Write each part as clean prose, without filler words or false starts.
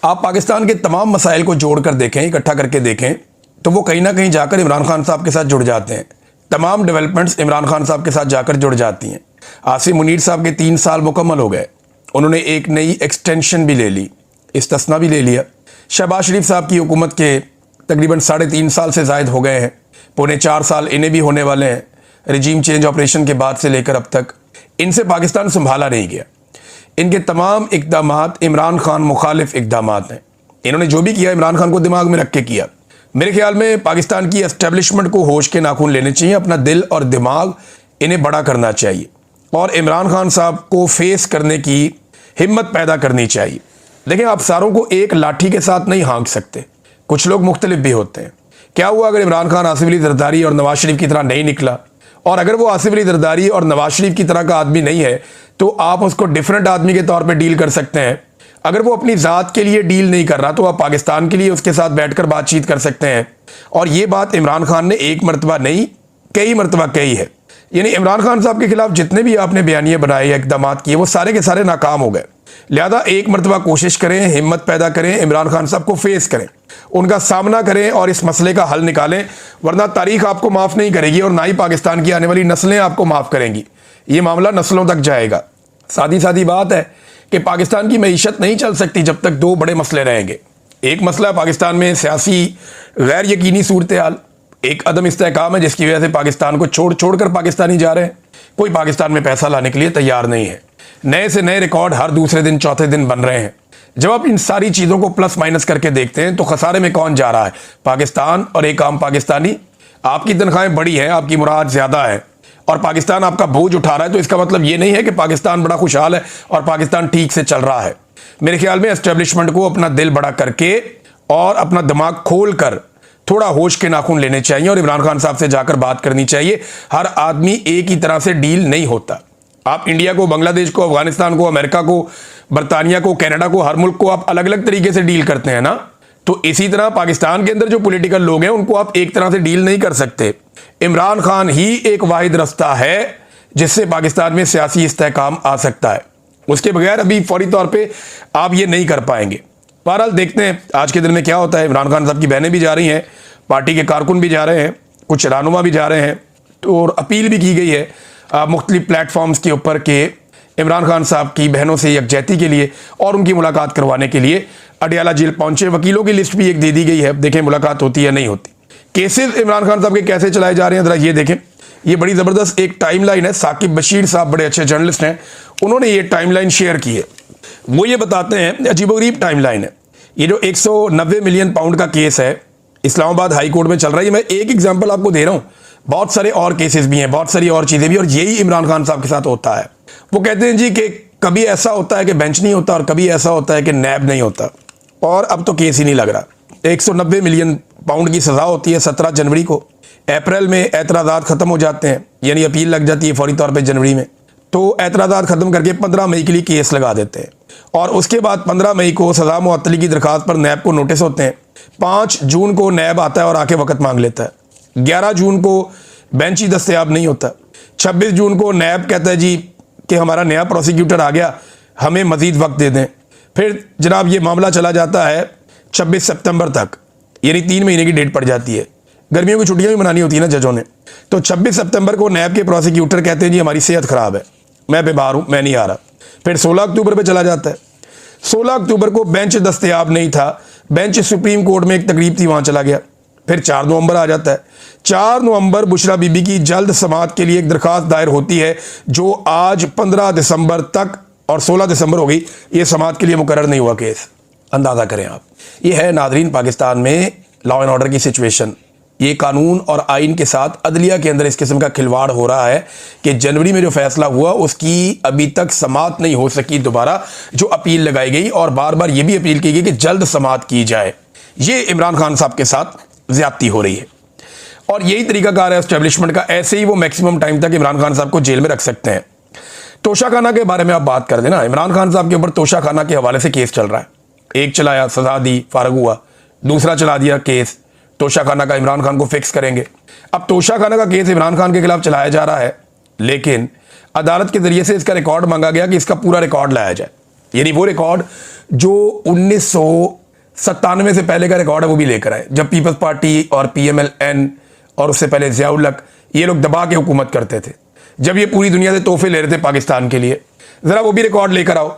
आप पाकिस्तान के तमाम मसाइल को जोड़कर देखें, इकट्ठा करके देखें, तो वो कहीं ना कहीं जाकर इमरान खान साहब के साथ जुड़ जाते हैं। तमाम डेवलपमेंट्स इमरान खान साहब के साथ जाकर जुड़ जाती हैं। आसिम मुनीर साहब के 3 साल मुकम्मल हो गए, उन्होंने एक नई एक्सटेंशन भी ले ली, इस्तिस्ना भी ले लिया। शहबाज शरीफ साहब की हुकूमत के तकरीबन 3.5 साल से ज़ायद हो गए हैं, पौने 4 साल इन्हें भी होने वाले हैं। रिजीम चेंज ऑपरेशन के बाद से लेकर अब तक इनसे पाकिस्तान संभाला नहीं गया। इनके तमाम इक़दामात इमरान खान मुखालिफ इक़दामात हैं। इन्होंने जो भी किया इमरान खान को दिमाग में रख के किया। मेरे ख्याल में पाकिस्तान की एस्टेब्लिशमेंट को होश के नाखून लेने चाहिए, अपना दिल और दिमाग इन्हें बड़ा करना चाहिए और इमरान खान साहब को फेस करने की हिम्मत पैदा करनी चाहिए। देखें, आप सारों को एक लाठी के साथ नहीं हाँक सकते, कुछ लोग मुख्तलिफ भी होते हैं। क्या हुआ अगर इमरान खान आसिफ अली जरदारी और नवाज शरीफ की तरह नहीं निकला, और अगर वो आसिफ अली जरदारी और नवाज शरीफ की तरह का आदमी नहीं है तो आप उसको डिफरेंट आदमी के तौर पे डील कर सकते हैं। अगर वो अपनी ज़ात के लिए डील नहीं कर रहा तो आप पाकिस्तान के लिए उसके साथ बैठकर बातचीत कर सकते हैं। और ये बात इमरान खान ने एक मरतबा नहीं कई मरतबा कही है। यानी इमरान खान साहब के खिलाफ जितने भी आपने बयानिए बनाए या इकदाम किए वो सारे के सारे नाकाम हो गए। लिहाजा एक मरतबा कोशिश करें, हिम्मत पैदा करें, इमरान खान साहब को फेस करें, उनका सामना करें और इस मसले का हल निकालें, वरना तारीख आपको माफ़ नहीं करेगी और ना ही पाकिस्तान की आने वाली नस्लें आपको माफ़ करेंगी। ये मामला नस्लों तक जाएगा। सादी सादी बात है कि पाकिस्तान की मईशत नहीं चल सकती जब तक 2 बड़े मसले रहेंगे। एक मसला पाकिस्तान में सियासी गैर यकीनी सूरत हाल, एक अदम इस्तेहकाम है जिसकी वजह से पाकिस्तान को छोड़ कर पाकिस्तानी जा रहे हैं। कोई पाकिस्तान में पैसा लाने के लिए तैयार नहीं है। नए से नए रिकॉर्ड हर दूसरे दिन चौथे दिन बन रहे हैं। जब आप इन सारी चीज़ों को प्लस माइनस करके देखते हैं तो खसारे में कौन जा रहा है? पाकिस्तान और एक आम पाकिस्तानी। आपकी तनख्वाहें बड़ी हैं, आपकी मुराद ज़्यादा है और पाकिस्तान आपका बोझ उठा रहा है, तो इसका मतलब ये नहीं है कि पाकिस्तान बड़ा खुशहाल है और पाकिस्तान ठीक से चल रहा है। मेरे ख्याल में एस्टेब्लिशमेंट को अपना दिल बड़ा करके और अपना दिमाग खोल कर थोड़ा होश के नाखून लेने चाहिए और इमरान खान साहब से जाकर बात करनी चाहिए। हर आदमी एक ही तरह से डील नहीं होता। आप इंडिया को, बांग्लादेश को, अफगानिस्तान को, अमेरिका को, बरतानिया को, कनाडा को, हर मुल्क को आप अलग अलग तरीके से डील करते हैं ना। तो इसी तरह पाकिस्तान के अंदर जो पॉलिटिकल लोग हैं उनको आप एक तरह से डील नहीं कर सकते। इमरान खान ही एक वाहिद रास्ता है जिससे पाकिस्तान में सियासी इस्तेहकाम आ सकता है। उसके बगैर अभी फौरी तौर पे आप ये नहीं कर पाएंगे। बहरहाल देखते हैं आज के दिन में क्या होता है। इमरान खान साहब की बहनें भी जा रही हैं, पार्टी के कारकुन भी जा रहे हैं, कुछ रहनुमा भी जा रहे हैं, तो और अपील भी की गई है मुख्तलिफ प्लेटफॉर्म्स के ऊपर के इमरान खान साहब की बहनों से यकजहती के लिए और उनकी मुलाकात करवाने के लिए अडियाला जेल पहुंचे। वकीलों की लिस्ट भी एक दे दी गई है, देखें मुलाकात होती है नहीं होती। केसेस इमरान खान साहब के कैसे चलाए जा रहे हैं जरा ये देखें। ये बड़ी ज़बरदस्त एक टाइमलाइन है। साकिब बशीर साहब बड़े अच्छे जर्नलिस्ट हैं, उन्होंने ये टाइमलाइन शेयर की है। वो ये बताते हैं, अजीबोगरीब टाइमलाइन है। ये जो 190 मिलियन पाउंड का केस है इस्लामाबाद हाई कोर्ट में चल रहा है, मैं एक एग्जांपल आपको दे रहा हूँ, बहुत सारे और केसेस भी हैं, बहुत सारी और चीज़ें भी, और यही इमरान खान साहब के साथ होता है। वो कहते हैं जी कि कभी ऐसा होता है कि बेंच नहीं होता और कभी ऐसा होता है कि नैब नहीं होता, और अब तो केस ही नहीं लग रहा। 190 मिलियन पाउंड की सज़ा होती है 17 जनवरी को। अप्रैल में एतराज़ात ख़त्म हो जाते हैं, यानी अपील लग जाती है फौरी तौर पर जनवरी में, तो एतराज़ात ख़त्म करके 15 मई के लिए केस लगा देते हैं और उसके बाद 15 मई को सज़ा मुअत्तली की दरखास्त पर नैब को नोटिस होते हैं। 5 जून को नैब आता है और आके वक़्त मांग लेता है। 11 जून को बेंच ही दस्तयाब नहीं होता। 26 जून को नैब कहता है जी कि हमारा नया प्रोसिक्यूटर आ गया, हमें मज़ीद वक्त दे दें। फिर जनाब ये मामला चला जाता है 26 सितंबर तक, यानी 3 महीने की डेट पड़ जाती है। गर्मियों की छुट्टियां भी मनानी होती है ना जजों ने। तो 26 सितंबर को नैब के प्रोसिक्यूटर कहते हैं जी हमारी सेहत ख़राब है, मैं बीमार हूँ, मैं नहीं आ रहा। फिर 16 अक्टूबर पे चला जाता है। 16 अक्टूबर को बेंच दस्तयाब नहीं था, बेंच सुप्रीम कोर्ट में एक तकरीब थी वहाँ चला गया। फिर 4 नवंबर आ जाता है। 4 नवंबर बुशरा बीबी की जल्द समाअत के लिए एक दरखास्त दायर होती है, जो आज 15 दिसंबर तक, और 16 दिसंबर हो गई, ये समाअत के लिए मुकर्रर नहीं हुआ केस। अंदाज़ा करें आप। ये है नादरीन पाकिस्तान में लॉ एंड ऑर्डर की सिचुएशन। ये कानून और आइन के साथ अदलिया के अंदर इस किस्म का खिलवाड़ हो रहा है कि जनवरी में जो फैसला हुआ उसकी अभी तक समाअत नहीं हो सकी दोबारा, जो अपील लगाई गई, और बार बार ये भी अपील की गई कि जल्द समाअत की जाए। ये इमरान खान साहब के साथ ज्यादती हो रही है और यही तरीकाकार है एस्टेब्लिशमेंट का। ऐसे ही वो मैक्सिमम टाइम तक इमरान खान साहब को जेल में रख सकते हैं। तोशाखाना के बारे में आप बात कर देना। इमरान खान साहब के ऊपर तोशाखाना के हवाले से केस चल रहा है। एक चलाया, सजा दी, फारग हुआ, दूसरा चला दिया केस तोशाखाना का, इमरान खान को फिक्स करेंगे। अब तोशाखाना का केस इमरान खान के खिलाफ चलाया जा रहा है, लेकिन अदालत के जरिए से इसका रिकॉर्ड मांगा गया कि इसका पूरा रिकॉर्ड लाया जाए, यानी वो रिकॉर्ड जो 1997 से पहले का रिकॉर्ड है वो भी लेकर आए, जब पीपल्स पार्टी और PMLN और उससे पहले ज़ियाउल हक ये लोग दबा के हुकूमत करते थे, जब ये पूरी दुनिया से तोहफे ले रहे थे पाकिस्तान के लिए। ज़रा वो भी रिकॉर्ड लेकर आओ।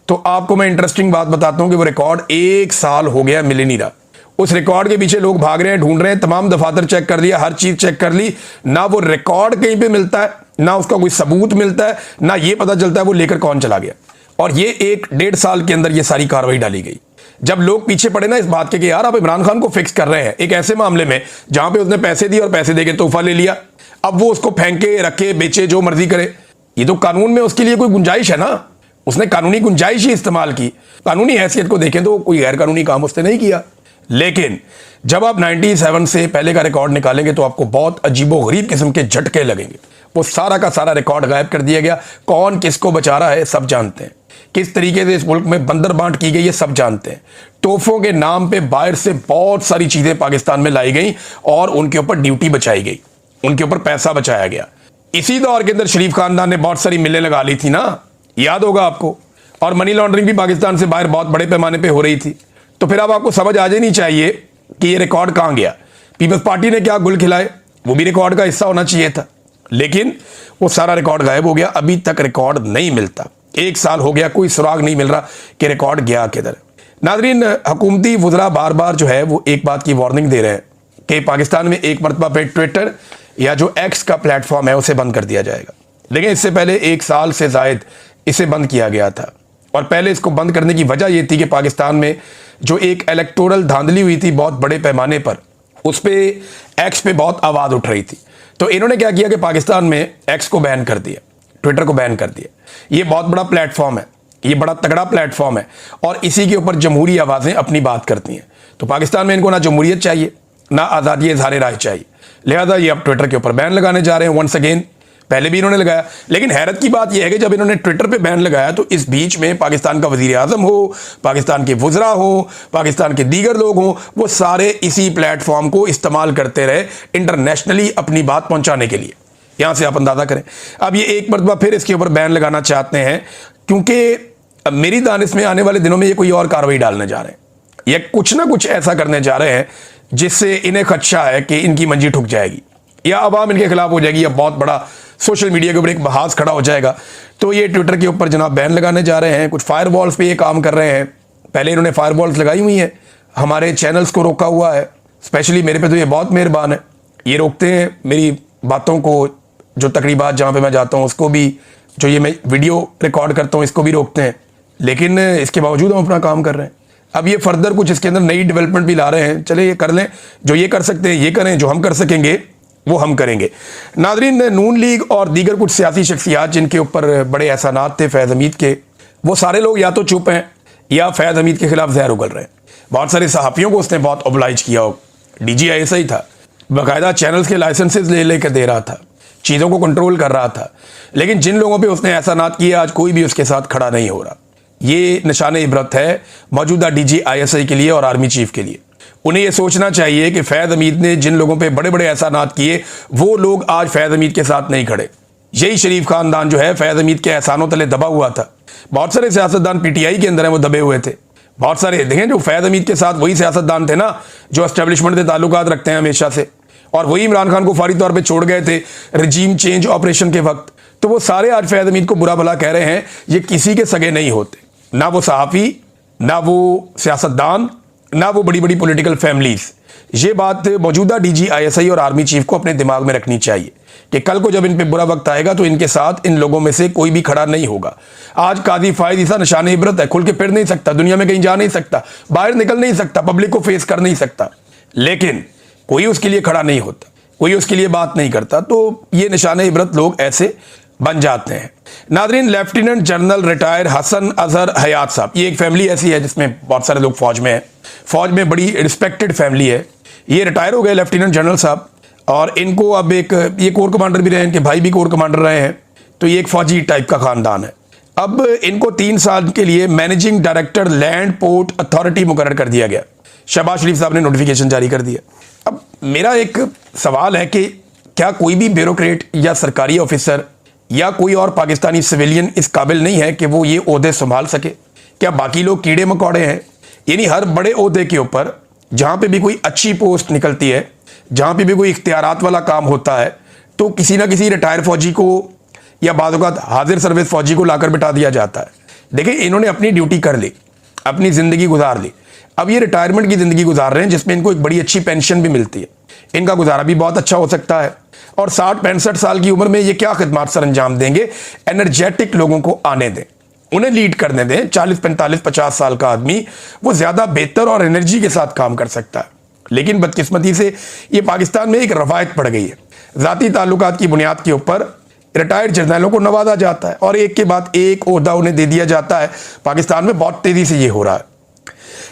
तो आपको मैं इंटरेस्टिंग बात बताता हूँ कि वो रिकॉर्ड 1 साल हो गया मिल नहीं रहा। उस रिकॉर्ड के पीछे लोग भाग रहे हैं, ढूंढ रहे हैं, तमाम दफातर चेक कर लिया, हर चीज़ चेक कर ली, ना वो रिकॉर्ड कहीं पे मिलता है, ना उसका कोई सबूत मिलता है, ना ये पता चलता है वो लेकर कौन चला गया। और ये 1-1.5 साल के अंदर ये सारी कार्रवाई डाली गई। जब लोग पीछे पड़े ना इस बात के कि यार आप इमरान खान को फिक्स कर रहे हैं एक ऐसे मामले में जहां पे उसने पैसे दिए और पैसे देके तोहफा ले लिया, अब वो उसको फेंके, रखे, बेचे, जो मर्जी करे, ये तो कानून में उसके लिए कोई गुंजाइश है ना, उसने कानूनी गुंजाइश ही इस्तेमाल की। कानूनी हैसियत को देखें तो कोई गैर कानूनी काम उसने नहीं किया। लेकिन जब आप 97 से पहले का रिकॉर्ड निकालेंगे तो आपको बहुत अजीबोगरीब किस्म के झटके लगेंगे। वो सारा का सारा रिकॉर्ड गायब कर दिया गया। कौन किसको बचा रहा है सब जानते हैं, किस तरीके से इस मुल्क में बंदर बांट की गई है सब जानते हैं। तोहफों के नाम पे बाहर से बहुत सारी चीजें पाकिस्तान में लाई गई और उनके ऊपर ड्यूटी बचाई गई, उनके ऊपर पैसा बचाया गया। इसी दौर के अंदर शरीफ खानदान ने बहुत सारी मिलें लगा ली थी ना, याद होगा आपको, और मनी लॉन्ड्रिंग भी पाकिस्तान से बाहर बहुत बड़े पैमाने पे हो रही थी। तो फिर अब आपको समझ आ जानी चाहिए कि ये रिकॉर्ड कहां गया। पीपल्स पार्टी ने क्या गुल खिलाए, वो भी रिकॉर्ड का हिस्सा होना चाहिए था, लेकिन वो सारा रिकॉर्ड गायब हो गया। अभी तक रिकॉर्ड नहीं मिलता, 1 साल हो गया, कोई सुराग नहीं मिल रहा कि रिकॉर्ड गया किधर। नाजरीन, हुकूमती वुज़रा बार बार जो है वो एक बात की वार्निंग दे रहे हैं कि पाकिस्तान में एक मरतबा पे ट्विटर या जो एक्स का प्लेटफॉर्म है उसे बंद कर दिया जाएगा। लेकिन इससे पहले 1 साल से जायद इसे बंद किया गया था, और पहले इसको बंद करने की वजह यह थी कि पाकिस्तान में जो एक इलेक्टोरल धांधली हुई थी बहुत बड़े पैमाने पर, उस पर एक्स पे बहुत आवाज़ उठ रही थी। तो इन्होंने क्या किया कि पाकिस्तान में एक्स को बैन कर दिया, ट्विटर को बैन कर दिया। ये बहुत बड़ा प्लेटफॉर्म है, ये बड़ा तगड़ा प्लेटफॉर्म है, और इसी के ऊपर जमहूरी आवाज़ें अपनी बात करती हैं। तो पाकिस्तान में इनको ना जमहूरियत चाहिए, ना आज़ादी इज़हार राय चाहिए, लिहाजा ये अब ट्विटर के ऊपर बैन लगाने जा रहे हैं वंस अगेन। पहले भी इन्होंने लगाया, लेकिन हैरत की बात यह है कि जब इन्होंने ट्विटर पे बैन लगाया तो इस बीच में पाकिस्तान का वज़ीर आज़म हो, पाकिस्तान के वुज़रा हो, पाकिस्तान के दीगर लोग हों, वो सारे इसी प्लेटफॉर्म को इस्तेमाल करते रहे इंटरनेशनली अपनी बात पहुंचाने के लिए। यहां से आप अंदाज़ा करें। अब ये एक मरतबा फिर इसके ऊपर बैन लगाना चाहते हैं, क्योंकि मेरी दानिश में आने वाले दिनों में ये कोई और कार्रवाई डालने जा रहे हैं, ये कुछ ना कुछ ऐसा करने जा रहे हैं जिससे इन्हें खदशा है कि इनकी मंजी ठुक जाएगी या अवाम इनके खिलाफ हो जाएगी, या बहुत बड़ा सोशल मीडिया के ऊपर एक बहास खड़ा हो जाएगा। तो ये ट्विटर के ऊपर जनाब बैन लगाने जा रहे हैं। कुछ फायरवॉल्स पे ये काम कर रहे हैं। पहले इन्होंने फायरवॉल्स लगाई हुई हैं, हमारे चैनल्स को रोका हुआ है, स्पेशली मेरे पे तो ये बहुत मेहरबान है, ये रोकते हैं मेरी बातों को, जो तकरीबात जहाँ पे मैं जाता हूँ उसको भी, जो ये मैं वीडियो रिकॉर्ड करता हूँ इसको भी रोकते हैं। लेकिन इसके बावजूद हम अपना काम कर रहे हैं। अब ये फर्दर कुछ इसके अंदर नई डेवलपमेंट भी ला रहे हैं, चले ये कर लें, जो ये कर सकते हैं ये करें, जो हम कर सकेंगे वो हम करेंगे। नाजरीन, नून लीग और दीगर कुछ सियासी शख्सियात जिनके ऊपर बड़े एहसानात थे फैज़ हमीद के, वो सारे लोग या तो चुप हैं या फैज़ हमीद के खिलाफ जहर उगल रहे हैं। बहुत सारे सहाफ़ियों को उसने बहुत ओबलाइज किया हो, DGI था, बाकायदा चैनल्स के लाइसेंसेस ले लेकर दे रहा था, चीज़ों को कंट्रोल कर रहा था। लेकिन जिन लोगों पे उसने एहसानात किए आज कोई भी उसके साथ खड़ा नहीं हो रहा। ये निशान इबरत है मौजूदा DGI के लिए और आर्मी चीफ के लिए। उन्हें यह सोचना चाहिए कि फैज़ हमीद ने जिन लोगों पे बड़े बड़े एहसानात किए वो लोग आज फैज़ हमीद के साथ नहीं खड़े। यही शरीफ खानदान जो है फैज़ हमीद के एहसानों तले दबा हुआ था। बहुत सारे सियासतदान PTI के अंदर हैं वो दबे हुए थे। बहुत सारे देखें जो फैज़ हमीद के साथ वही सियासतदान थे ना जो एस्टेब्लिशमेंट से ताल्लुकात रखते हैं हमेशा से, और वही इमरान खान को फौरी तौर पर छोड़ गए थे रजीम चेंज ऑपरेशन के वक्त। तो वो सारे आज फैज़ हमीद को बुरा भला कह रहे हैं। ये किसी के सगे नहीं होते, ना वो सहाफ़ी, ना वो सियासतदान, ना वो बड़ी बड़ी पॉलिटिकल फैमिलीज। ये बात मौजूदा DGI और आर्मी चीफ को अपने दिमाग में रखनी चाहिए कि कल को जब इन पे बुरा वक्त आएगा तो इनके साथ इन लोगों में से कोई भी खड़ा नहीं होगा। आज काजी फायद ईसा निशान इबरत है, खुल के फिर नहीं सकता, दुनिया में कहीं जा नहीं सकता, बाहर निकल नहीं सकता, पब्लिक को फेस कर नहीं सकता, लेकिन कोई उसके लिए खड़ा नहीं होता, कोई उसके लिए बात नहीं करता। तो ये निशान इबरत लोग ऐसे बन जाते हैं। नादरीन, lieutenant general retire Hasan Azhar Hayat साहब, ये एक फैमिली ऐसी है जिसमें बहुत सारे लोग फौज में हैं, फौज में बड़ी रिस्पेक्टेड फैमिली है। ये रिटायर हो गए लेफ्टिनेंट जनरल साहब, और इनको अब एक ये कोर कमांडर भी रहे हैं, इनके भाई भी कोर कमांडर रहे हैं, तो ये एक फौजी टाइप का खानदान है। अब इनको 3 साल के लिए managing director land port authority मुकर्रर कर दिया गया। शहबाज शरीफ साहब ने नोटिफिकेशन जारी कर दिया। अब मेरा एक सवाल है कि क्या कोई भी ब्यूरोक्रेट या सरकारी ऑफिसर या कोई और पाकिस्तानी सिविलियन इस काबिल नहीं है कि वो ये ओहदे संभाल सके? क्या बाकी लोग कीड़े मकोड़े हैं? यानी हर बड़े ओहदे के ऊपर जहां पे भी कोई अच्छी पोस्ट निकलती है, जहां पे भी कोई इख्तियारात वाला काम होता है, तो किसी ना किसी रिटायर फौजी को या बाद औक़ात हाजिर सर्विस फौजी को लाकर बिठा दिया जाता है। देखिए, इन्होंने अपनी ड्यूटी कर ली, अपनी ज़िंदगी गुजार ली, अब ये रिटायरमेंट की ज़िंदगी गुजार रहे हैं जिसमें इनको एक बड़ी अच्छी पेंशन भी मिलती है, इनका गुजारा भी बहुत अच्छा हो सकता है। और 60-65 साल की उम्र में ये क्या खिदमत सर अंजाम देंगे? एनर्जेटिक लोगों को आने दें, उन्हें लीड करने दें। 40-45-50 साल का आदमी वो ज़्यादा बेहतर और एनर्जी के साथ काम कर सकता है। लेकिन बदकिस्मती से ये पाकिस्तान में एक रवायत पड़ गई है, ज़ाती ताल्लुकात की बुनियाद के ऊपर रिटायर्ड जर्नलों को नवाजा जाता है और एक के बाद एक ओहदा उन्हें दे दिया जाता है। पाकिस्तान में बहुत तेज़ी से ये हो रहा है।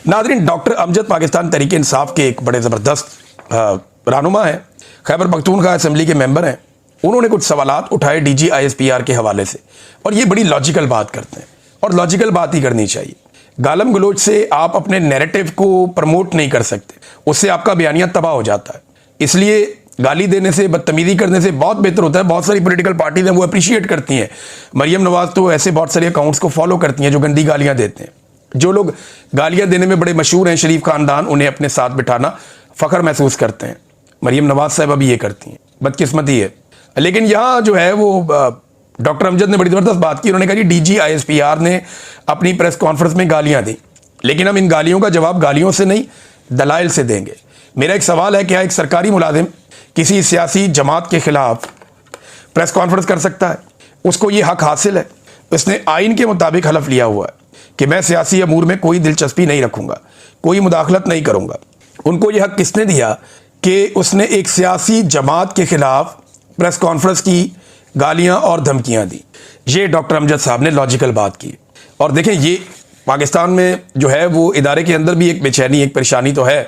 नाज़रीन, डॉक्टर अमजद पाकिस्तान तहरीक इंसाफ के एक बड़े ज़बरदस्त रहनुमा हैं, खैबर पख्तूनख्वा असेंबली के मेंबर हैं। उन्होंने कुछ सवालात उठाए DG ISPR के हवाले से और ये बड़ी लॉजिकल बात करते हैं और लॉजिकल बात ही करनी चाहिए। गालम गलोच से आप अपने नैरेटिव को प्रमोट नहीं कर सकते, उससे आपका बयानिया तबाह हो जाता है। इसलिए गाली देने से, बदतमीजी करने से बहुत बेहतर होता है। बहुत सारी पॉलिटिकल पार्टीज हैं वो अप्रिशिएट करती हैं। मरियम नवाज तो ऐसे बहुत सारे अकाउंट्स को फॉलो करती हैं जो गंदी गालियां देते हैं। जो लोग गालियां देने में बड़े मशहूर हैं, शरीफ खानदान, उन्हें अपने साथ बिठाना फ़ख्र महसूस करते हैं। मरियम नवाज साहब अभी ये करती हैं, बदकिस्मती है। लेकिन यहाँ जो है वो डॉक्टर अमजद ने बड़ी ज़बरदस्त बात की। उन्होंने कहा कि DG ISPR ने अपनी प्रेस कॉन्फ्रेंस में गालियाँ दी, लेकिन हम इन गालियों का जवाब गालियों से नहीं, दलाइल से देंगे। मेरा एक सवाल है, क्या एक सरकारी मुलाजिम किसी सियासी जमात के खिलाफ प्रेस कॉन्फ्रेंस कर सकता है? उसको ये हक हासिल है, उसने आइन के मुताबिक हलफ लिया हुआ है कि मैं सियासी अमूर में कोई दिलचस्पी नहीं रखूंगा, कोई मुदाखलत नहीं करूंगा। उनको ये हक किसने दिया कि उसने एक सियासी जमात के खिलाफ प्रेस कॉन्फ्रेंस की, गालियां और धमकियां दी? ये डॉक्टर अमजद साहब ने लॉजिकल बात की। और देखें, ये पाकिस्तान में जो है वो इदारे के अंदर भी एक बेचैनी, एक परेशानी तो है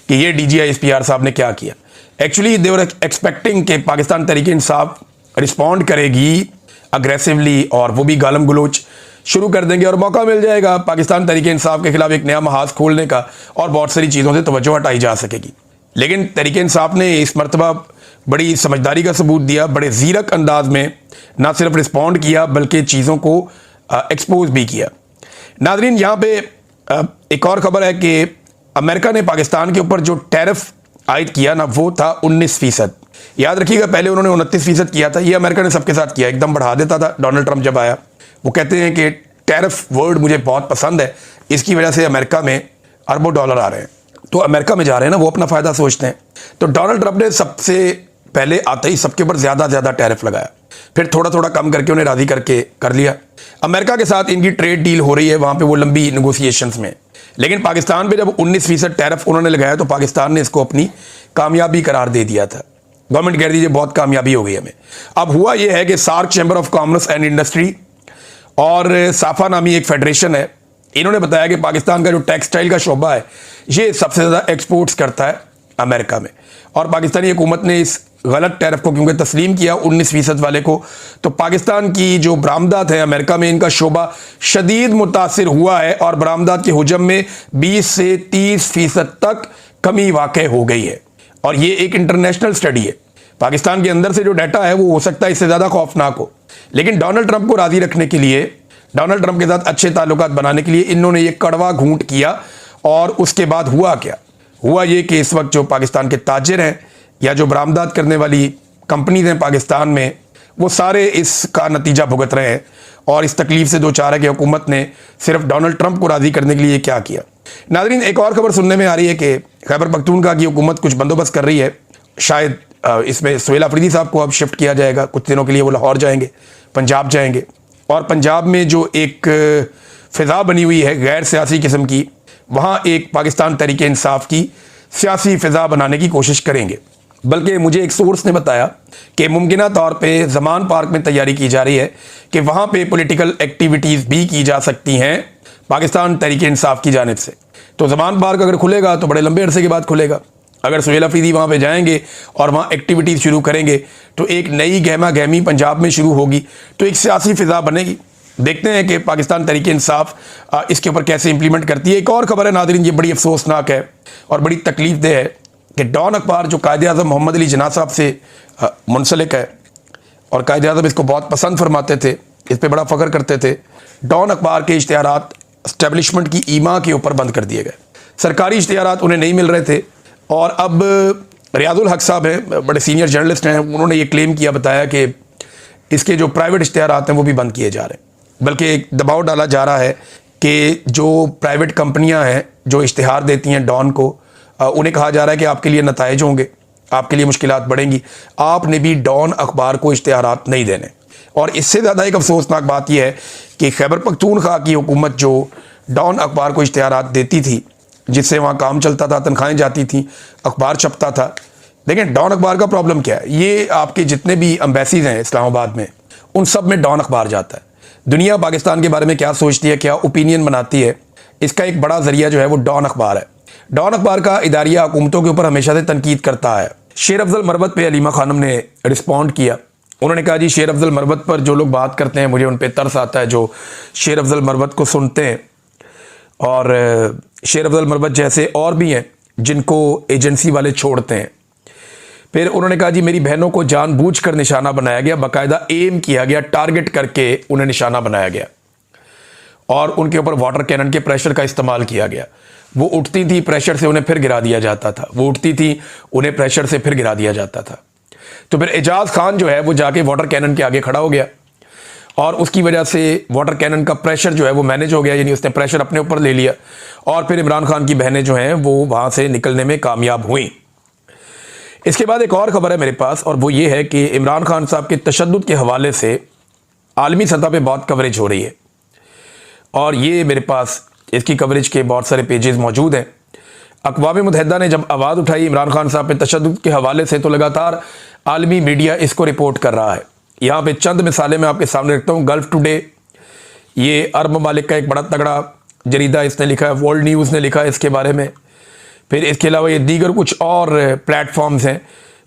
कि ये DG ISPR साहब ने क्या किया। एक्चुअली दे वर एक्सपेक्टिंग कि पाकिस्तान तहरीक इंसाफ रिस्पॉन्ड करेगी अग्रेसिवली और वो भी गालम गलोच शुरू कर देंगे और मौका मिल जाएगा पाकिस्तान तहरीक इंसाफ के खिलाफ एक नया महाज खोलने का और बहुत सारी चीज़ों से तवज्जो हटाई जा सकेगी। लेकिन तहरीक इंसाफ ने इस मरतबा बड़ी समझदारी का सबूत दिया, बड़े ज़ीरक अंदाज में ना सिर्फ रिस्पॉन्ड किया बल्कि चीज़ों को एक्सपोज भी किया। नाजरीन, यहाँ पे एक और ख़बर है कि अमेरिका ने पाकिस्तान के ऊपर जो टैरिफ आयद किया ना, वो था 19%। याद रखिएगा, पहले उन्होंने 29% किया था। ये अमेरिका ने सबके साथ किया, एकदम बढ़ा देता था। डोनाल्ड ट्रंप जब आया, वो कहते हैं कि टैरिफ वर्ड मुझे बहुत पसंद है, इसकी वजह से अमेरिका में अरबों डॉलर आ रहे हैं। तो अमेरिका में जा रहे हैं ना, वो अपना फ़ायदा सोचते हैं। तो डोनाल्ड ट्रंप ने सबसे पहले आते ही सबके ऊपर ज़्यादा टैरिफ लगाया, फिर थोड़ा थोड़ा कम करके उन्हें राज़ी करके कर लिया। अमेरिका के साथ इनकी ट्रेड डील हो रही है वहाँ पे, वो लंबी नेगोशिएशंस में। लेकिन पाकिस्तान पे जब 19% टैरिफ उन्होंने लगाया तो पाकिस्तान ने इसको अपनी कामयाबी करार दे दिया था। गवर्नमेंट कह दीजिए बहुत कामयाबी हो गई हमें। अब हुआ यह है कि SAARC chamber of commerce and industry और साफा नामी एक फेडरेशन है, इन्होंने बताया कि पाकिस्तान का जो टेक्सटाइल का शोबा है ये सबसे ज़्यादा एक्सपोर्ट्स करता है अमेरिका में। और पाकिस्तानी हुकूमत ने इस गलत टैरिफ को क्योंकि तस्लीम किया 19% वाले को, तो पाकिस्तान की जो बरामदात है अमेरिका में, इनका शोबा शदीद मुतासिर हुआ है और बरामदात के हुजम में 20 से 30% तक कमी वाक़ई हो गई है। और ये एक इंटरनेशनल स्टडी है। पाकिस्तान के अंदर से जो डाटा है वो हो सकता है इससे ज़्यादा खौफनाक हो, लेकिन डोनाल्ड ट्रंप को राज़ी रखने के लिए, डोनाल्ड ट्रंप के साथ अच्छे ताल्लुकात बनाने के लिए इन्होंने ये कड़वा घूंट किया। और उसके बाद हुआ क्या? हुआ ये कि इस वक्त जो पाकिस्तान के ताजिर हैं या जो बरामदात करने वाली कंपनीज हैं पाकिस्तान में, वो सारे इसका नतीजा भुगत रहे हैं और इस तकलीफ से दो चार है कि हुकूमत ने सिर्फ डोनाल्ड ट्रंप को राज़ी करने के लिए क्या किया। नाज़रीन, एक और खबर सुनने में आ रही है कि खैबर पख्तूनख्वा की हुकूमत कुछ बंदोबस्त कर रही है। शायद इसमें सुहेल अफरीदी साहब को अब शिफ्ट किया जाएगा, कुछ दिनों के लिए वो लाहौर जाएंगे, पंजाब जाएंगे। और पंजाब में जो एक फ़िज़ा बनी हुई है गैर सियासी किस्म की, वहाँ एक पाकिस्तान तहरीक इंसाफ की सियासी फ़िज़ा बनाने की कोशिश करेंगे। बल्कि मुझे एक सोर्स ने बताया कि मुमकिना तौर पे ज़मान पार्क में तैयारी की जा रही है कि वहाँ पे पॉलिटिकल एक्टिविटीज़ भी की जा सकती हैं पाकिस्तान तहरीक इंसाफ की जानिब से। तो ज़मान पार्क अगर खुलेगा तो बड़े लंबे अरसे के बाद खुलेगा। अगर सुहेल अफरीदी वहाँ पे जाएंगे और वहाँ एक्टिविटीज़ शुरू करेंगे तो एक नई गहमा गहमी पंजाब में शुरू होगी, तो एक सियासी फ़िज़ा बनेगी। देखते हैं कि पाकिस्तान तहरीक इंसाफ इसके ऊपर कैसे इंप्लीमेंट करती है। एक और ख़बर है नाज़रीन, ये बड़ी अफसोसनाक है और बड़ी तकलीफ दह है कि डॉन अखबार जो कायद-ए-आज़म मोहम्मद अली जिन्ना साहब से मुंसलिक है और कायद-ए-आज़म इसको बहुत पसंद फरमाते थे, इस पर बड़ा फ़ख्र करते थे। डॉन अखबार के इश्तिहारात एस्टेब्लिशमेंट की ईमा के ऊपर बंद कर दिए गए। सरकारी इश्तिहारात उन्हें नहीं मिल रहे थे और अब रियाजुल हक साहब हैं, बड़े सीनियर जर्नलिस्ट हैं, उन्होंने ये क्लेम किया, बताया कि इसके जो प्राइवेट इश्तिहारात हैं वो भी बंद किए जा रहे हैं। बल्कि एक दबाव डाला जा रहा है कि जो प्राइवेट कंपनियां हैं जो इश्तिहार देती हैं डॉन को, उन्हें कहा जा रहा है कि आपके लिए नताइज होंगे, आपके लिए मुश्किलात बढ़ेंगी, आपने भी डॉन अखबार को इश्तिहारात नहीं देने। और इससे ज़्यादा एक अफसोसनाक बात यह है कि खैबर पख्तूनख्वा की हुकूमत जो डॉन अखबार को इश्तिहारात देती थी, जिससे वहाँ काम चलता था, तनख्वाहें जाती थी, अखबार छपता था। लेकिन डॉन अखबार का प्रॉब्लम क्या है, ये आपके जितने भी एम्बेसीज हैं इस्लामाबाद में, उन सब में डॉन अखबार जाता है। दुनिया पाकिस्तान के बारे में क्या सोचती है, क्या ओपिनियन बनाती है, इसका एक बड़ा जरिया जो है वो डॉन अखबार है। डॉन अखबार का इदारिया हुकूमतों के ऊपर हमेशा से तनकीद करता है। शेर अफजल मरवत पे अलीमा खानम ने रिस्पॉन्ड किया। उन्होंने कहा जी शेर अफजल मरवत पर जो लोग बात करते हैं मुझे उन पर तरस आता है, जो शेर अफजल मरवत को सुनते हैं। और शेर अफजल मरवत जैसे और भी हैं जिनको एजेंसी वाले छोड़ते हैं। फिर उन्होंने कहा जी मेरी बहनों को जानबूझकर निशाना बनाया गया, बाकायदा एम किया गया, टारगेट करके उन्हें निशाना बनाया गया और उनके ऊपर वाटर कैनन के प्रेशर का इस्तेमाल किया गया। वो उठती थी, प्रेशर से उन्हें फिर गिरा दिया जाता था, वो उठती थी, उन्हें प्रेशर से फिर गिरा दिया जाता था। तो फिर एजाज खान जो है वो जाके वाटर कैनन के आगे खड़ा हो गया और उसकी वजह से वाटर कैनन का प्रेशर जो है वो मैनेज हो गया, यानी उसने प्रेशर अपने ऊपर ले लिया और फिर इमरान खान की बहनें जो हैं वो वहाँ से निकलने में कामयाब हुई। इसके बाद एक और खबर है मेरे पास, और वो ये है कि इमरान खान साहब के तशद्दुद के हवाले से आलमी सतह पे बहुत कवरेज हो रही है और ये मेरे पास इसकी कवरेज के बहुत सारे पेजेस मौजूद हैं। अक़वाम मुत्तहिदा ने जब आवाज़ उठाई इमरान खान साहब पे तशद्दुद के हवाले से, तो लगातार आलमी मीडिया इसको रिपोर्ट कर रहा है। यहाँ पे चंद मिसालें मैं आपके सामने रखता हूँ। गल्फ टुडे, ये अरब ममालिक का एक बड़ा तगड़ा जरीदा, इसने लिखा है। वर्ल्ड न्यूज़ ने लिखा है इसके बारे में। फिर इसके अलावा ये दीगर कुछ और प्लेटफॉर्म्स हैं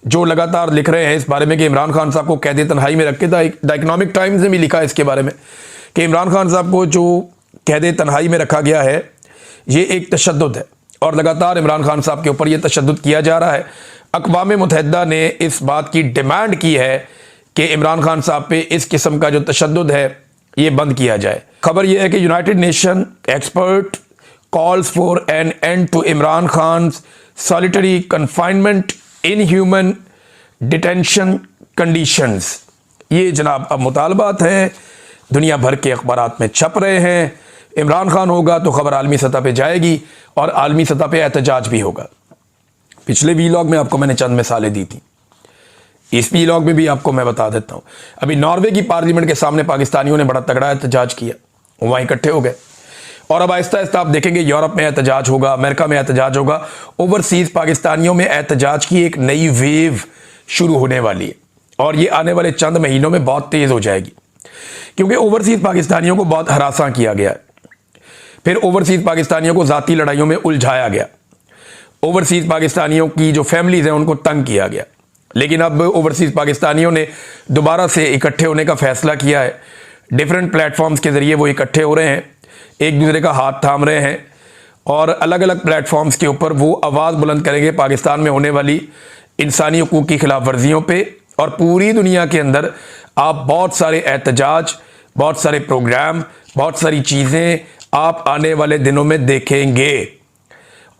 जो लगातार लिख रहे हैं इस बारे में कि इमरान खान साहब को कैद तन्हाई में रख के। द इकनॉमिक टाइम्स ने भी लिखा है इसके बारे में कि इमरान खान साहब को जो कैद तन्हाई में रखा गया है ये एक तशद्दुद है और लगातार इमरान खान साहब के ऊपर ये तशद्दुद किया जा रहा है। अक़वाम मुत्तहिदा ने इस बात की डिमांड की है कि इमरान खान साहब पे इस किस्म का जो तशद्दुद है ये बंद किया जाए। खबर यह है कि United nation expert calls for an end to Imran Khan's solitary confinement in human detention conditions। ये जनाब अब मुतालबात हैं, दुनिया भर के अखबारात में छप रहे हैं। इमरान खान होगा तो खबर आलमी सतह पे जाएगी और आलमी सतह पे एहतजाज भी होगा। पिछले वीलॉग में आपको मैंने चंद मिसालें दी थी, इस वीलॉग में भी आपको मैं बता देता हूँ। अभी नॉर्वे की पार्लियामेंट के सामने पाकिस्तानियों ने बड़ा तगड़ा एहतजाज किया, वहाँ इकट्ठे हो गए और अब आहिस्ता आहिस्ता आप देखेंगे यूरोप में एहतजाज होगा, अमेरिका में एहतजाज होगा। ओवरसीज़ पाकिस्तानियों में एहतजाज की एक नई वेव शुरू होने वाली है और ये आने वाले चंद महीनों में बहुत तेज़ हो जाएगी, क्योंकि ओवरसीज़ पाकिस्तानियों को बहुत हरासा किया गया, फिर ओवरसीज़ पाकिस्तानियों को ज़ाती लड़ाइयों में उलझाया गया, ओवरसीज़ पाकिस्तानियों की जो फैमिलीज़ हैं उनको तंग किया गया। लेकिन अब ओवरसीज़ पाकिस्तानियों ने दोबारा से इकट्ठे होने का फ़ैसला किया है। डिफरेंट प्लेटफॉर्म्स के ज़रिए वो इकट्ठे हो रहे हैं, एक दूसरे का हाथ थाम रहे हैं और अलग अलग प्लेटफॉर्म्स के ऊपर वो आवाज़ बुलंद करेंगे पाकिस्तान में होने वाली इंसानी हकूक़ की खिलाफ वर्जियों पे। और पूरी दुनिया के अंदर आप बहुत सारे एहतजाज, बहुत सारे प्रोग्राम, बहुत सारी चीज़ें आप आने वाले दिनों में देखेंगे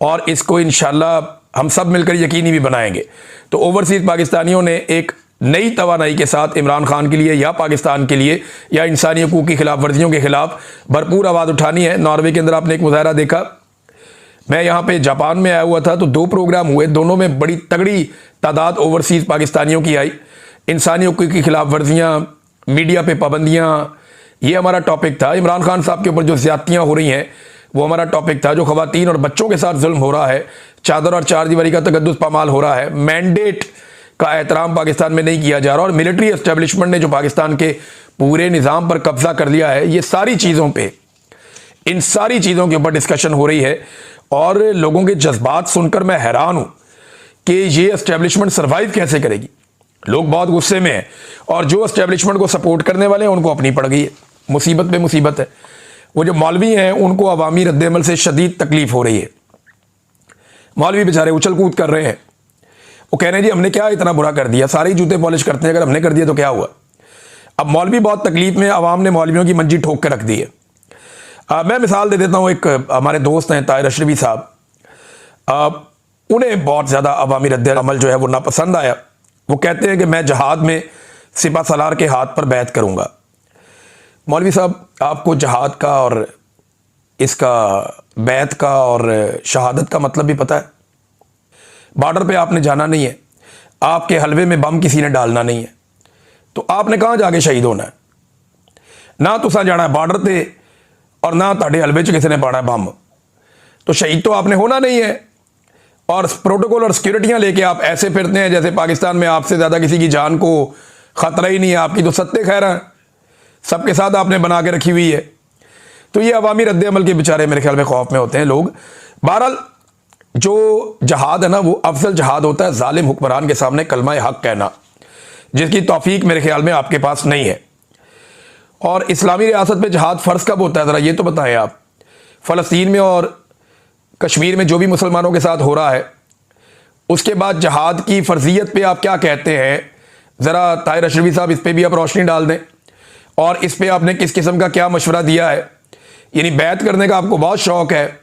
और इसको इंशाल्लाह हम सब मिलकर यकीनी भी बनाएंगे। तो ओवरसीज़ पाकिस्तानियों ने एक नई तवानाई के साथ इमरान खान के लिए या पाकिस्तान के लिए या इंसानी हकूक़ की खिलाफ वर्जियों के खिलाफ भरपूर आवाज़ उठानी है। नॉर्वे के अंदर आपने एक मुजाहरा देखा, मैं यहाँ पे जापान में आया हुआ था तो 2 प्रोग्राम हुए, दोनों में बड़ी तगड़ी तादाद ओवरसीज़ पाकिस्तानियों की आई। इंसानी हकूक़ की खिलाफ वर्जियाँ, मीडिया पे पाबंदियाँ, ये हमारा टॉपिक था। इमरान खान साहब के ऊपर जो ज़्यादतियाँ हो रही हैं वो हमारा टॉपिक था। जो ख़वातीन और बच्चों के साथ जुल्म हो रहा है, चादर और चारदीवारी का तकद्दुस पामाल हो रहा है, मैंडेट का एहतराम पाकिस्तान में नहीं किया जा रहा और मिलिट्री एस्टेब्लिशमेंट ने जो पाकिस्तान के पूरे निज़ाम पर कब्जा कर लिया है, ये सारी चीज़ों पे, इन सारी चीज़ों के ऊपर डिस्कशन हो रही है। और लोगों के जज्बात सुनकर मैं हैरान हूँ कि ये एस्टेब्लिशमेंट सर्वाइव कैसे करेगी। लोग बहुत गुस्से में हैं और जो एस्टेब्लिशमेंट को सपोर्ट करने वाले हैं उनको अपनी पड़ गई है, मुसीबत पे मुसीबत है। वो जो मौलवी हैं उनको अवामी रद्दअमल से शदीद तकलीफ हो रही है। मौलवी बेचारे उछल कूद कर रहे हैं, वो कह रहे हैं जी हमने क्या इतना बुरा कर दिया, सारे ही जूते पॉलिश करते हैं, अगर हमने कर दिया तो क्या हुआ। अब मौलवी बहुत तकलीफ में, अवाम ने मौलवियों की मंजी ठोक के रख दी है। मैं मिसाल दे देता हूँ, एक हमारे दोस्त हैं ताहिर अशरफी साहब, उन्हें बहुत ज़्यादा अवामी रद्द अमल जो है वो नापसंद आया। वो कहते हैं कि मैं जहाद में सिपा सलार के हाथ पर बैत करूँगा। मौलवी साहब, आपको जहाद का और इसका बैत का और शहादत का मतलब भी पता है? बॉर्डर पे आपने जाना नहीं है, आपके हलवे में बम किसी ने डालना नहीं है, तो आपने कहाँ जाके शहीद होना है? ना तुसा जाना है बॉर्डर पे और ना ताड़े हलवे च किसी ने पाना है बम, तो शहीद तो आपने होना नहीं है। और प्रोटोकॉल और सिक्योरिटियां लेके आप ऐसे फिरते हैं जैसे पाकिस्तान में आपसे ज़्यादा किसी की जान को ख़तरा ही नहीं है, आपकी तो सत्ते खैर है, सबके साथ आपने बना के रखी हुई है। तो ये अवामी रद्द अमल के बेचारे मेरे ख्याल में खौफ में होते हैं लोग। बहरहाल जो जहाद है ना, वो अफजल जहाद होता है जालिम हुक्मरान के सामने कलमा हक कहना, जिसकी तौफीक मेरे ख्याल में आपके पास नहीं है। और इस्लामी रियासत में जहाद फ़र्ज कब होता है, ज़रा ये तो बताएं आप। फ़लस्तीन में और कश्मीर में जो भी मुसलमानों के साथ हो रहा है, उसके बाद जहाद की फ़र्जियत पे आप क्या कहते हैं? ज़रा ताहिर अशरफी साहब इस पर भी आप रोशनी डाल दें, और इस पर आपने किस किस्म का क्या मशवरा दिया है। यानी बैत करने का आपको बहुत शौक़ है,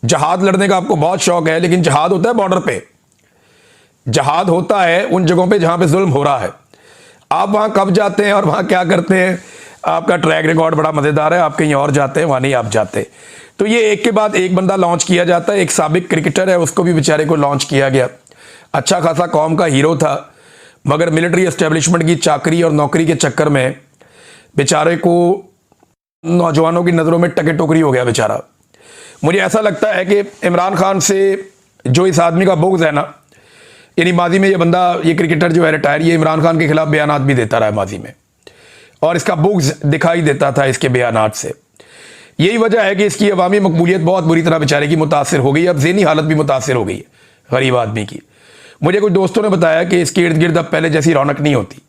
जहाद लड़ने का आपको बहुत शौक़ है, लेकिन जहाद होता है बॉर्डर पे, जहाद होता है उन जगहों पे जहाँ पे जुल्म हो रहा है। आप वहाँ कब जाते हैं और वहाँ क्या करते हैं? आपका ट्रैक रिकॉर्ड बड़ा मज़ेदार है, आप कहीं और जाते हैं, वहाँ नहीं आप जाते। तो ये एक के बाद एक बंदा लॉन्च किया जाता है। एक साबिक क्रिकेटर है, उसको भी बेचारे को लॉन्च किया गया, अच्छा खासा कौम का हीरो था, मगर मिलिट्री एस्टेब्लिशमेंट की चाकरी और नौकरी के चक्कर में बेचारे को नौजवानों की नज़रों में टके टोकरी हो गया बेचारा। मुझे ऐसा लगता है कि इमरान खान से जो इस आदमी का बुग़्ज़ है ना, यानी माजी में ये बंदा, ये क्रिकेटर जो है रिटायर, ये इमरान खान के खिलाफ बयानात भी देता रहा है माजी में, और इसका बुग़्ज़ दिखाई देता था इसके बयानात से। यही वजह है कि इसकी अवामी मकबूलियत बहुत बुरी तरह बेचारे की मुतासिर हो गई, अब ज़हनी हालत भी मुतासिर हो गई है गरीब आदमी की। मुझे कुछ दोस्तों ने बताया कि इसके इर्द गिर्द अब पहले जैसी रौनक नहीं होती।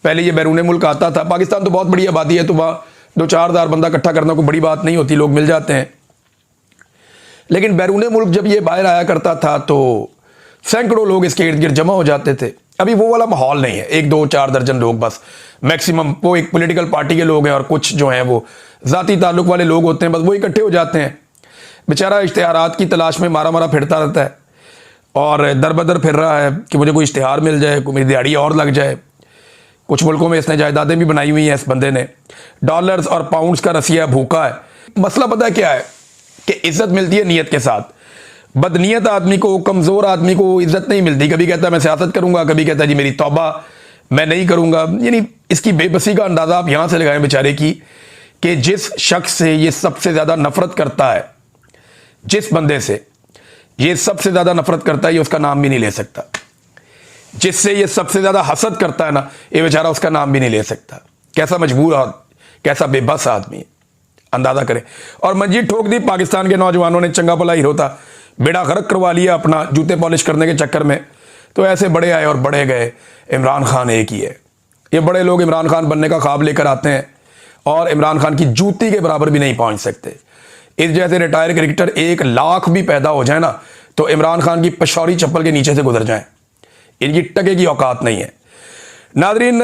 पहले ये बैरून मुल्क आता था, पाकिस्तान तो बहुत बड़ी आबादी है, तो वहाँ 2-4 हज़ार बंदा इकट्ठा करना कोई बड़ी बात नहीं होती, लोग मिल जाते हैं। लेकिन बैरून मुल्क जब ये बाहर आया करता था तो सैकड़ों लोग इसके इर्द गिर्द जमा हो जाते थे। अभी वो वाला माहौल नहीं है, 1-2-4 दर्जन लोग बस मैक्सिमम, वो एक पॉलिटिकल पार्टी के लोग हैं और कुछ जो हैं वो ज़ाती ताल्लुक़ वाले लोग होते हैं, बस वो इकट्ठे हो जाते हैं। बेचारा इश्तिहारात की तलाश में मारा मारा फिरता रहता है और दर बदर फिर रहा है कि मुझे कोई इश्तिहार मिल जाए, कोई मेरी दिहाड़ी और लग जाए। कुछ मुल्कों में इसने जायदादें भी बनाई हुई हैं इस बंदे ने, डॉलर्स और पाउंड्स का रसिया भूखा है। मसला पता है क्या है कि इज़्ज़त मिलती है नीयत के साथ। बदनीयत आदमी को, कमज़ोर आदमी को इज़्ज़त नहीं मिलती। कभी कहता है मैं सियासत करूँगा, कभी कहता है जी मेरी तौबा मैं नहीं करूँगा। यानी इसकी बेबसी का अंदाज़ा आप यहाँ से लगाएं बेचारे की, कि जिस शख्स से ये सबसे ज़्यादा नफ़रत करता है, जिस बंदे से ये सबसे ज़्यादा नफ़रत करता है, ये उसका नाम भी नहीं ले सकता। जिससे ये सबसे ज़्यादा हसद करता है ना, ये बेचारा उसका नाम भी नहीं ले सकता। कैसा मजबूर और कैसा बेबस आदमी है, अंदाज़ा करें। और मंजी ठोक दी पाकिस्तान के नौजवानों ने, चंगा भला हीरो था, बेड़ा गर्क करवा लिया अपना जूते पॉलिश करने के चक्कर में। तो ऐसे बड़े आए और बड़े गए, इमरान खान एक ही है। ये बड़े लोग इमरान खान बनने का ख्वाब लेकर आते हैं और इमरान खान की जूती के बराबर भी नहीं पहुंच सकते। इस जैसे रिटायर क्रिकेटर 1 लाख भी पैदा हो जाए ना, तो इमरान खान की पशौरी चप्पल के नीचे से गुजर जाएं, इनकी टके की औकात नहीं है। नादरीन,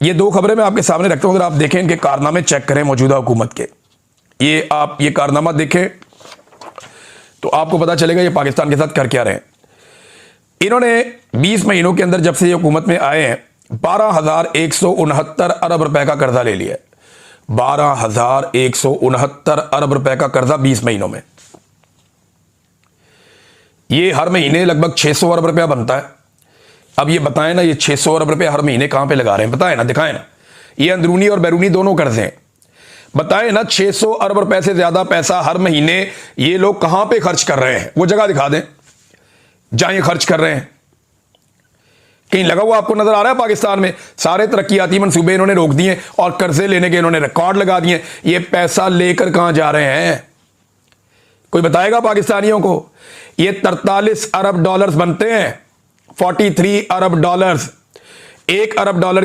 ये 2 खबरें मैं आपके सामने रखता हूं, अगर आप देखें इनके कारनामे चेक करें मौजूदा हुकूमत के। ये आप ये कारनामा देखें तो आपको पता चलेगा ये पाकिस्तान के साथ कर क्या रहे हैं। इन्होंने 20 महीनों के अंदर जब से ये हुकूमत में आए हैं 12,169 अरब रुपए का कर्जा ले लिया है। 12,169 अरब रुपए का कर्जा 20 महीनों में। ये हर महीने लगभग 600 अरब रुपया बनता है। अब ये बताएं ना, ये 600 अरब रुपया हर महीने कहां पे लगा रहे हैं? बताएं ना, दिखाएं ना। ये अंदरूनी और बैरूनी दोनों कर्जे हैं। बताएं ना, 600 अरब रुपए से ज्यादा पैसा हर महीने ये लोग कहां पे खर्च कर रहे हैं? वो जगह दिखा दें जहां ये खर्च कर रहे हैं। कहीं लगा हुआ आपको नजर आ रहा है? पाकिस्तान में सारे तरक्याती मंसूबे इन्होंने रोक दिए और कर्जे लेने के इन्होंने रिकॉर्ड लगा दिए। ये पैसा लेकर कहां जा रहे हैं? कोई बताएगा पाकिस्तानियों को? ये 43 अरब डॉलर्स बनते हैं, 43 अरब डॉलर्स। 1 अरब डॉलर